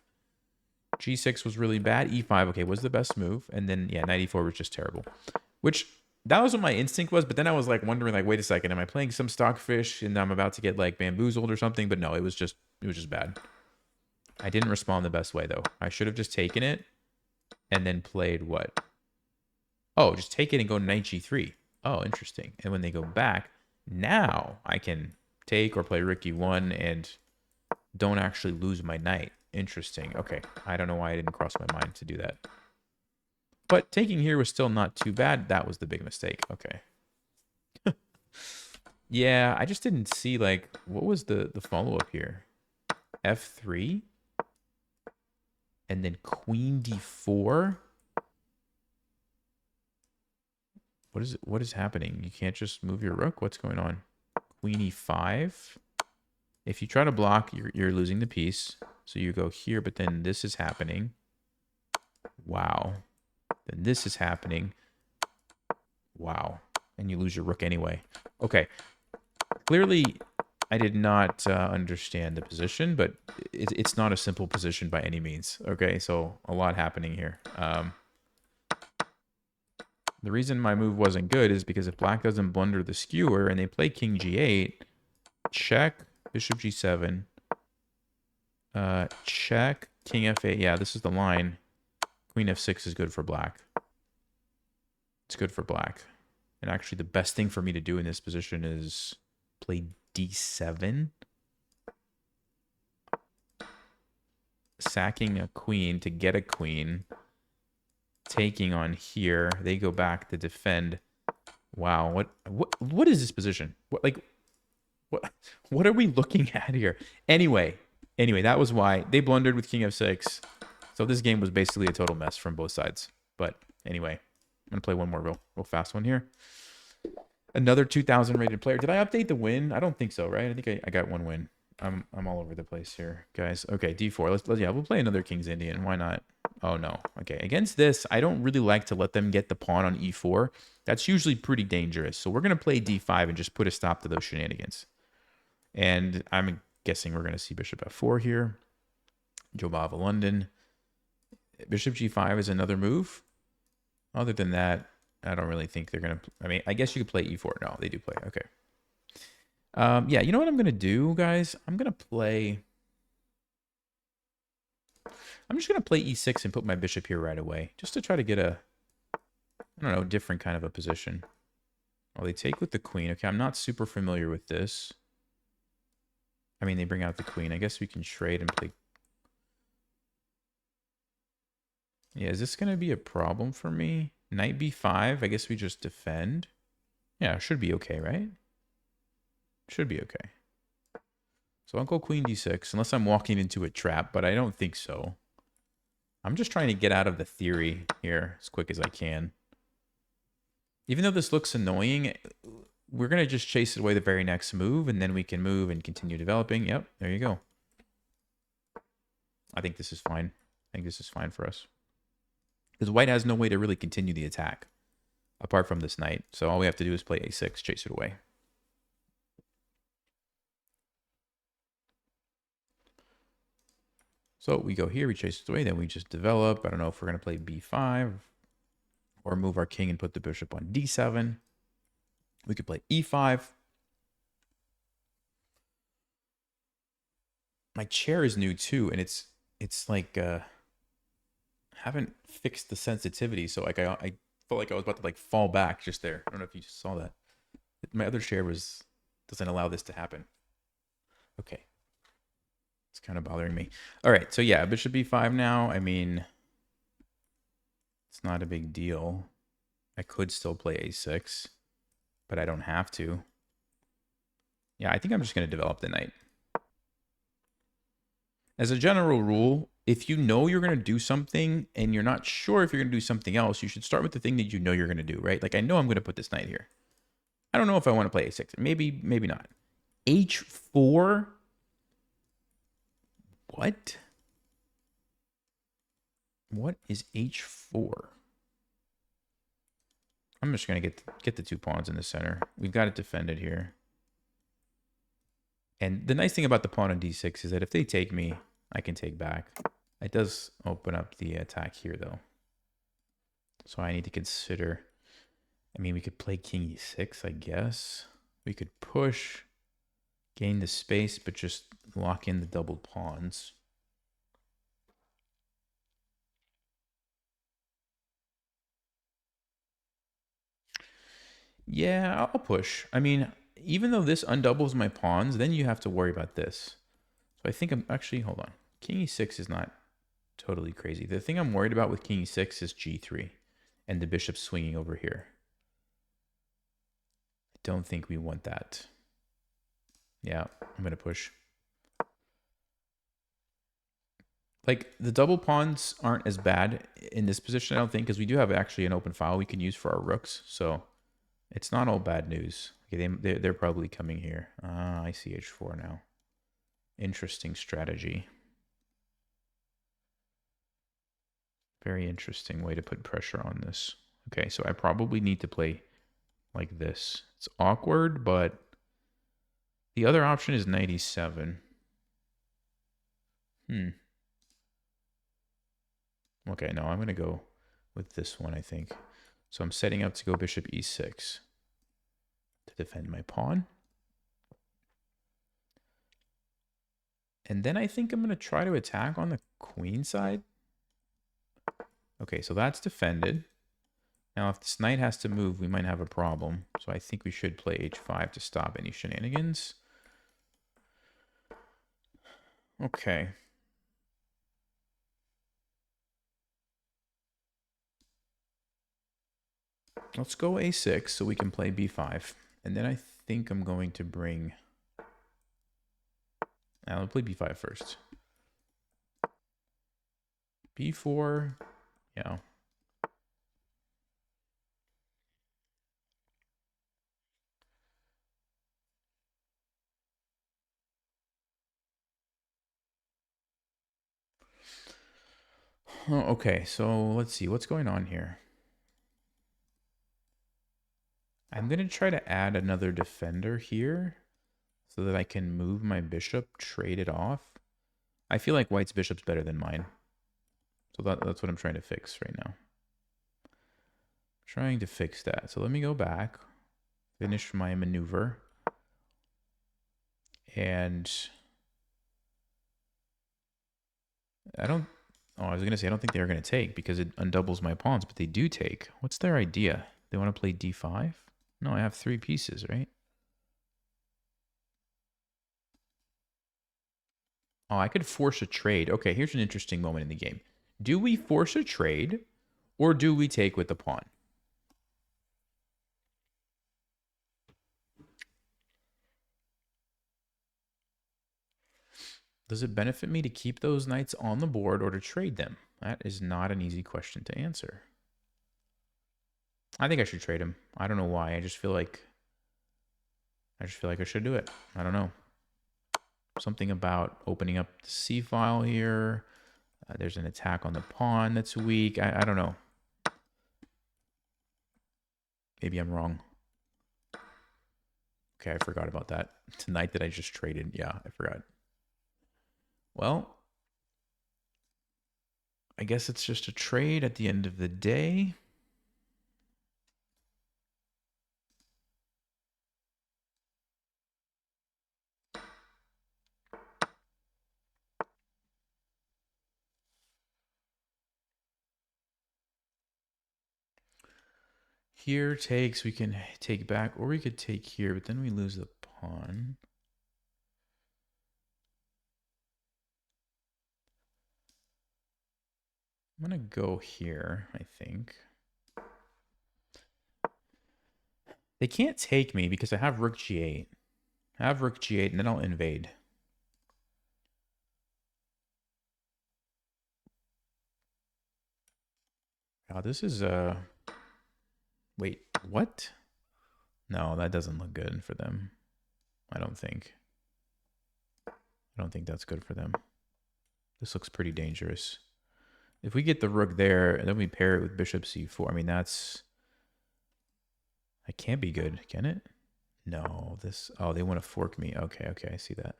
g6 was really bad. e5, okay, was the best move. And then, yeah, knight e4 was just terrible. Which, that was what my instinct was. But then I was like wondering, like, wait a second. Am I playing some Stockfish and I'm about to get like bamboozled or something? But no, it was just bad. I didn't respond the best way, though. I should have just taken it and then played what? Oh, just take it and go knight g3. Oh, interesting. And when they go back, now I can take or play rook e1 and don't actually lose my knight. Interesting. Okay. I don't know why it didn't cross my mind to do that. But taking here was still not too bad. That was the big mistake. Okay. Yeah, I just didn't see, like, what was the follow-up here? f3? And then queen d4? What is happening? You can't just move your rook? What's going on? Queen e5? If you try to block, you're losing the piece. So you go here, but then this is happening. Wow. Then this is happening. Wow. And you lose your rook anyway. Okay. Clearly, I did not understand the position, but it's not a simple position by any means. Okay, so a lot happening here. The reason my move wasn't good is because if black doesn't blunder the skewer and they play king g8, check, bishop g7, check, king f8. Yeah, this is the line. Queen f6 is good for black. It's good for black. And actually, the best thing for me to do in this position is play d7. sacking a queen to get a queen, taking on here. They go back to defend. Wow, what is this position? What what are we looking at here? Anyway, that was why they blundered with king f6. So this game was basically a total mess from both sides. But anyway, I'm gonna play one more real fast one here. Another 2,000 rated player. Did I update the win? I don't think so, right? I think I got one win. I'm all over the place here, guys. Okay, d4. Let's yeah, we'll play another King's Indian. Why not? Oh no. Okay, against this, I don't really like to let them get the pawn on e4. That's usually pretty dangerous. So we're gonna play d5 and just put a stop to those shenanigans. And I'm guessing we're gonna see bishop f4 here. Jobava London. Bishop g5 is another move. Other than that, I don't really think they're going to... I mean, I guess you could play e4. No, they do play. Okay. Yeah, you know what I'm going to do, guys? I'm going to play... I'm just going to play e6 and put my bishop here right away. Just to try to get a... I don't know, different kind of a position. Oh, they take with the queen. Okay, I'm not super familiar with this. I mean, they bring out the queen. I guess we can trade and play... Yeah, is this going to be a problem for me? Knight b5. I guess we just defend. Yeah, should be okay, right? Should be okay. So Uncle Queen d6, unless I'm walking into a trap, but I don't think so. I'm just trying to get out of the theory here as quick as I can. Even though this looks annoying, we're going to just chase it away the very next move, and then we can move and continue developing. Yep, there you go. I think this is fine. I think this is fine for us. Because white has no way to really continue the attack, apart from this knight. So all we have to do is play a6, chase it away. So we go here, we chase it away, then we just develop. I don't know if we're going to play b5 or move our king and put the bishop on d7. We could play e5. My chair is new too, and it's like haven't fixed the sensitivity, so like I felt like I was about to like fall back just there. I don't know if you just saw that. My other chair doesn't allow this to happen. Okay. It's kind of bothering me. All right, so yeah, bishop b5 now. I mean, it's not a big deal. I could still play a6, but I don't have to. Yeah, I think I'm just going to develop the knight. As a general rule, if you know you're going to do something and you're not sure if you're going to do something else, you should start with the thing that you know you're going to do, right? Like, I know I'm going to put this knight here. I don't know if I want to play a6. Maybe not. h4? What? What is h4? I'm just going to get the 2 pawns in the center. We've got it defended here. And the nice thing about the pawn on d6 is that if they take me, I can take back. It does open up the attack here, though. So I need to consider... I mean, we could play king e6, I guess. We could push, gain the space, but just lock in the doubled pawns. Yeah, I'll push. I mean, even though this undoubles my pawns, then you have to worry about this. So I think I'm actually, hold on. King e6 is not totally crazy. The thing I'm worried about with king e6 is g3 and the bishop swinging over here. I don't think we want that. Yeah, I'm going to push. Like, the double pawns aren't as bad in this position, I don't think, because we do have actually an open file we can use for our rooks. So it's not all bad news. Okay, they're probably coming here. I see h4 now. Interesting strategy. Very interesting way to put pressure on this. Okay, so I probably need to play like this. It's awkward, but the other option is knight e7. Okay, no, I'm going to go with this one, I think. So I'm setting up to go bishop e6 to defend my pawn. And then I think I'm going to try to attack on the queen side. Okay, so that's defended. Now, if this knight has to move, we might have a problem. So I think we should play h5 to stop any shenanigans. Okay. Let's go a6 so we can play b5. And then I think I'm going to bring... I'll play b5 first. b4, yeah. Oh, okay, so let's see. What's going on here? I'm going to try to add another defender here so that I can move my bishop, trade it off. I feel like white's bishop's better than mine. So that's what I'm trying to fix right now. Trying to fix that. So let me go back, finish my maneuver. And I don't... Oh, I was going to say, I don't think they're going to take because it undoubles my pawns, but they do take. What's their idea? They want to play d5? No, I have 3 pieces, right? Oh, I could force a trade. Okay, here's an interesting moment in the game. Do we force a trade or do we take with the pawn? Does it benefit me to keep those knights on the board or to trade them? That is not an easy question to answer. I think I should trade him. I don't know why. I just feel like I should do it. I don't know. Something about opening up the C file here. There's an attack on the pawn that's weak. I don't know. Maybe I'm wrong. Okay, I forgot about that. Tonight that I just traded. Yeah, I forgot. Well, I guess it's just a trade at the end of the day. Here takes, we can take back, or we could take here, but then we lose the pawn. I'm going to go here, I think. They can't take me because I have rook g8. I have rook g8, and then I'll invade. Oh, this is wait, what? No, that doesn't look good for them. I don't think. I don't think that's good for them. This looks pretty dangerous. If we get the rook there, and then we pair it with bishop c4, I mean, that's... That can't be good, can it? No, this... Oh, they want to fork me. Okay, okay, I see that.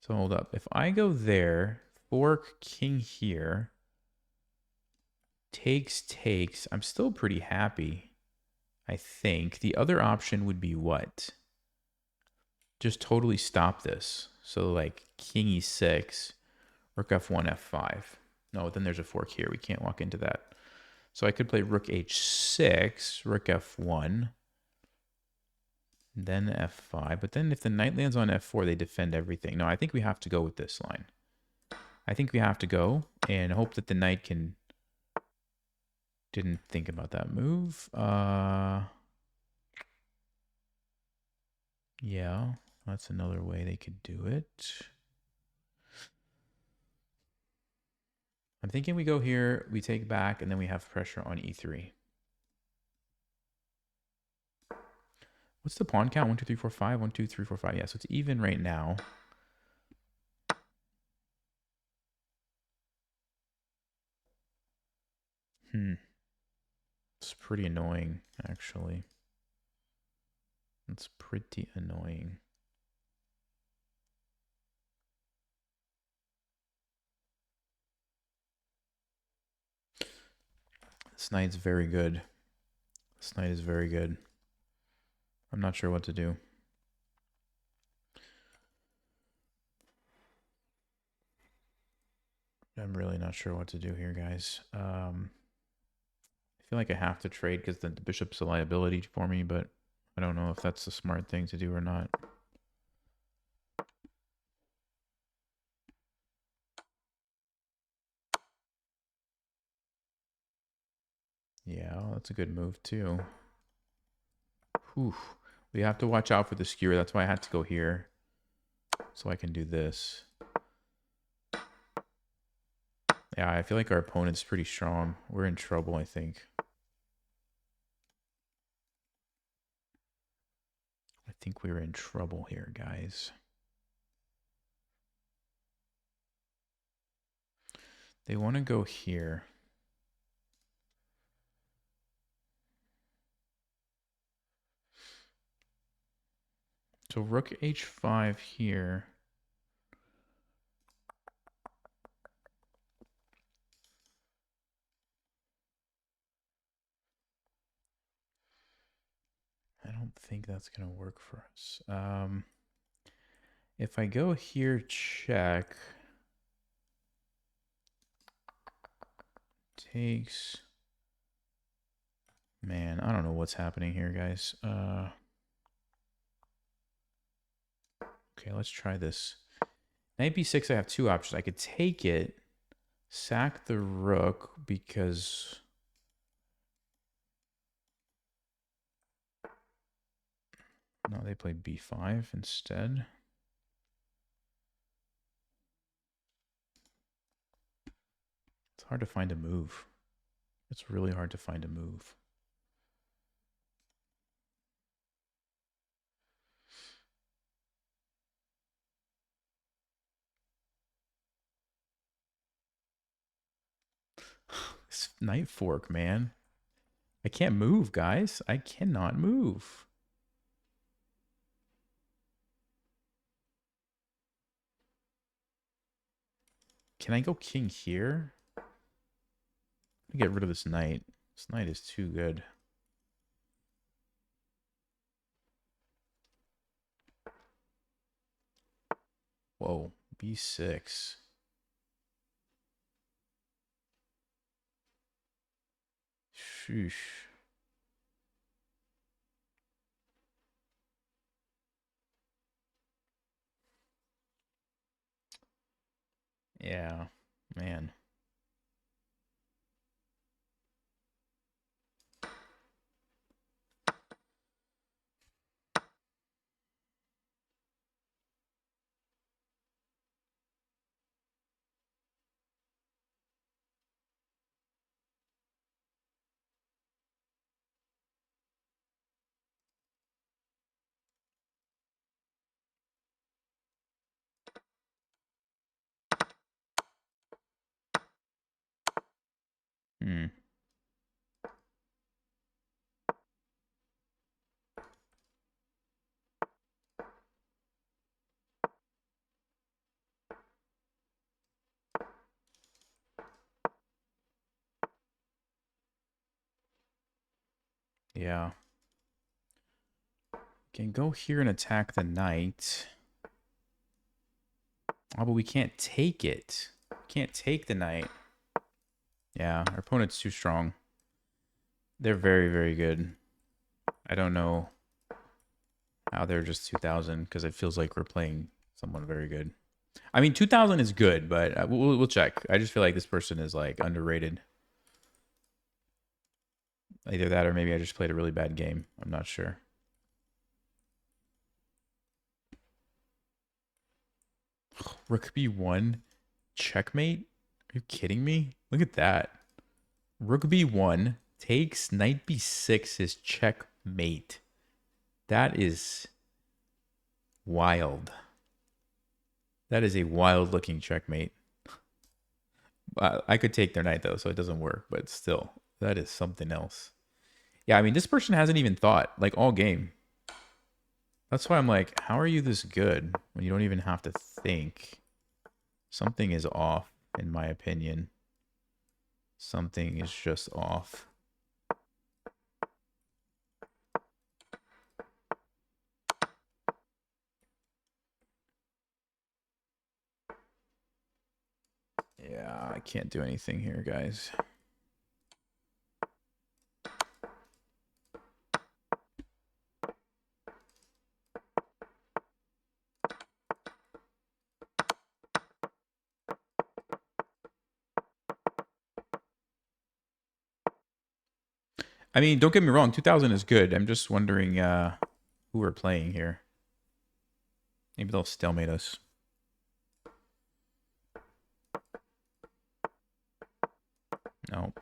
So hold up. If I go there, fork king here, takes, I'm still pretty happy, I think. The other option would be what? Just totally stop this. So like king e6, rook f1, f5. No, then there's a fork here. We can't walk into that. So I could play rook h6, rook f1, then f5. But then if the knight lands on f4, they defend everything. No, I think we have to go with this line. I think we have to go and hope that the knight can... Didn't think about that move. Yeah, that's another way they could do it. I'm thinking we go here, we take back, and then we have pressure on e3. What's the pawn count? 1, 2, 3, 4, 5. 1, 2, 3, 4, 5. Yeah, so it's even right now. It's pretty annoying, actually. It's pretty annoying. This knight's very good. This knight is very good. I'm not sure what to do. I'm really not sure what to do here, guys. I feel like I have to trade because the bishop's a liability for me, but I don't know if that's the smart thing to do or not. Yeah, that's a good move too. Whew. We have to watch out for the skewer. That's why I had to go here. So I can do this. Yeah, I feel like our opponent's pretty strong. We're in trouble, I think. I think we're in trouble here, guys. They want to go here. So rook h5 here. I don't think that's going to work for us. If I go here, check. Takes. Man, I don't know what's happening here, guys. Okay, let's try this. Knight b6, I have two options. I could take it, sack the rook, because... No, they played b5 instead. It's hard to find a move. It's really hard to find a move. This knight fork, man. I can't move, guys. I cannot move. Can I go king here? Get rid of this knight. This knight is too good. Whoa, b6. Sheesh. Yeah, man. Hmm. Yeah. Can go here and attack the knight. Oh, but we can't take it. Can't take the knight. Yeah, our opponent's too strong. They're very, very good. I don't know how they're just 2,000 because it feels like we're playing someone very good. I mean, 2,000 is good, but we'll check. I just feel like this person is like underrated. Either that or maybe I just played a really bad game. I'm not sure. Rook b1, checkmate? Are you kidding me? Look at that. Rook b1 takes knight b6 is checkmate. That is wild. That is a wild looking checkmate. I could take their knight though, so it doesn't work, but still, that is something else. Yeah, I mean, this person hasn't even thought, like, all game. That's why I'm like, how are you this good when you don't even have to think? Something is off, in my opinion. Something is just off. Yeah, I can't do anything here, guys. I mean, don't get me wrong, 2000 is good. I'm just wondering who we're playing here. Maybe they'll stalemate us. No.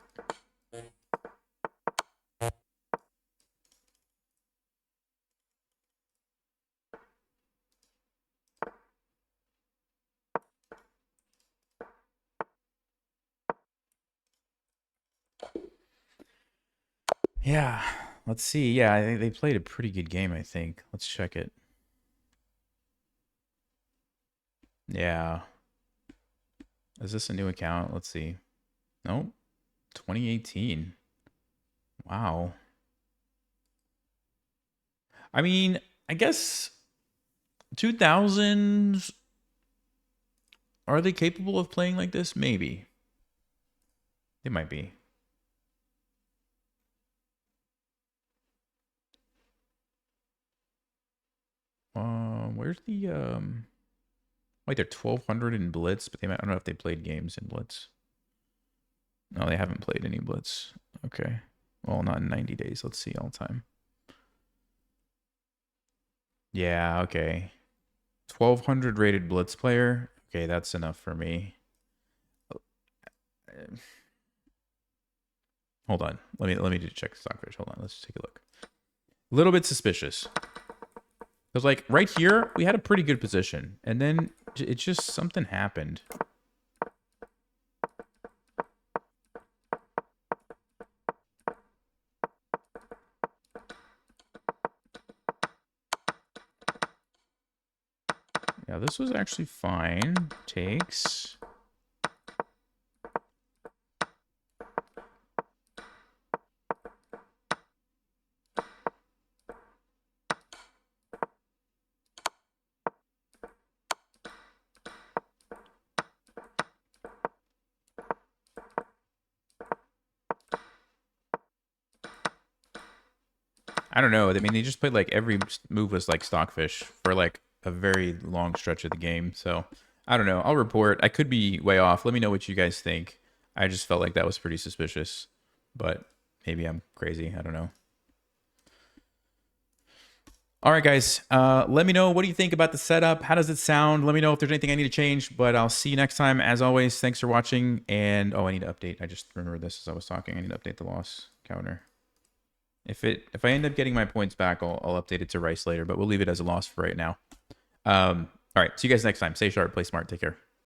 Yeah, let's see. Yeah, I think they played a pretty good game, I think. Let's check it. Yeah. Is this a new account? Let's see. Nope. 2018. Wow. I mean, I guess 2000s, are they capable of playing like this? Maybe. They might be. Where's the like they're 1200 in Blitz, but they might, I don't know if they played games in Blitz. No, they haven't played any Blitz. Okay. Well, not in 90 days. Let's see all time. Yeah, okay. 1200 rated Blitz player. Okay, that's enough for me. Hold on. Let me just check Stockfish. Hold on. Let's take a look. A little bit suspicious. Because like right here, we had a pretty good position. And then it just something happened. Yeah, this was actually fine. Takes. I don't know. I mean, they just played like every move was like Stockfish for like a very long stretch of the game. So I don't know. I'll report. I could be way off. Let me know what you guys think. I just felt like that was pretty suspicious, but maybe I'm crazy. I don't know. All right, guys. Let me know, what do you think about the setup? How does it sound? Let me know if there's anything I need to change, but I'll see you next time. As always, thanks for watching. And oh, I need to update. I just remembered this as I was talking. I need to update the loss counter. If I end up getting my points back, I'll update it to Rice later, but we'll leave it as a loss for right now. All right. See you guys next time. Stay sharp, play smart, take care.